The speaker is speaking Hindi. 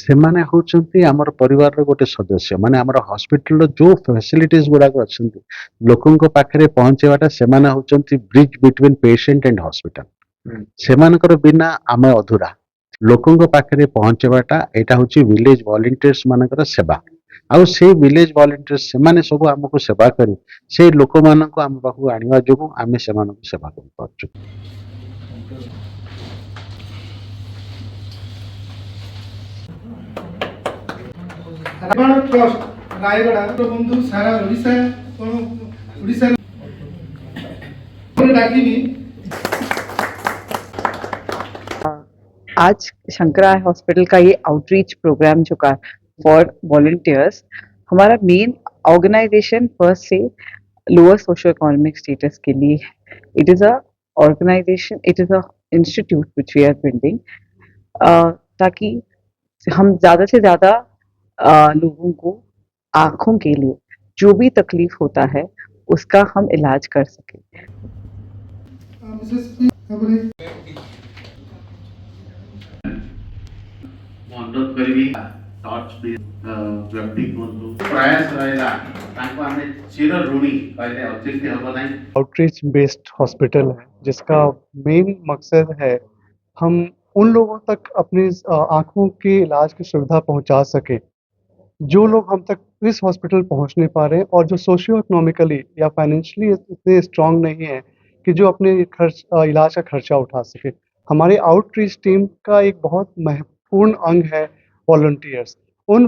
ସେମାନେ ହଉଛନ୍ତି ଆମର ପରିବାରର ଗୋଟେ ସଦସ୍ୟ। ମାନେ ଆମର ହସ୍ପିଟାଲର ଯୋଉ ଫ୍ୟାସିଲିଟିସ୍ ଗୁଡାକ ଅଛନ୍ତି ଲୋକଙ୍କ ପାଖରେ ପହଞ୍ଚେଇବାଟା ସେମାନେ ହଉଛନ୍ତି bridge between patient and hospital. ସେମାନଙ୍କର ବିନା ଆମେ ଅଧୁରା। ଲୋକଙ୍କ ପାଖରେ ପହଞ୍ଚେଇବାଟା ଏଇଟା ହଉଛି ଭିଲେଜ ଭଲେଣ୍ଟିୟର୍ସ ମାନଙ୍କର ସେବା। ଆଉ ସେଇ ଭିଲେଜ ଭଲେଣ୍ଟିୟର୍ସ ସେମାନେ ସବୁ ଆମକୁ ସେବା କରି ସେଇ ଲୋକମାନଙ୍କୁ ଆମ ପାଖକୁ ଆଣିବା ଯୋଗୁଁ ଆମେ ସେମାନଙ୍କୁ ସେବା କରିପାରୁଛୁ। ट्रस्ट रायगढ़ बंधु सारा ओडिशा ओडिशा डाकिनी आज शंकरा हॉस्पिटल का ये आउटरीच प्रोग्राम जो का फॉर वॉलंटियर्स, हमारा मेन ऑर्गेनाइजेशन फर्स्ट से लोअर सोशो इकोनॉमिक स्टेटस के लिए है। It is a organization, it is a institute which we are building, ताकि हम ज़्यादा से ज़्यादा लोगों को आँखों के लिए जो भी तकलीफ होता है उसका हम इलाज कर सकें। अनुरोध करी टच व्यक्ति प्रयास रहा चिर ऋणी कहले अत्युक्ति हम ना। आउटरीच बेस्ड हॉस्पिटल है जिसका मेन मकसद है हम उन लोगों तक अपनी आँखों के इलाज की सुविधा पहुंचा सके जो लोग हम तक इस हॉस्पिटल पहुंच नहीं पा रहे हैं और जो सोशियो इकोनॉमिकली या फाइनेंशियली इतने स्ट्रांग नहीं है कि जो अपने इलाज का खर्चा उठा सके। हमारी आउटरीच टीम का एक बहुत महत्वपूर्ण अंग है वॉलंटियर्स। उन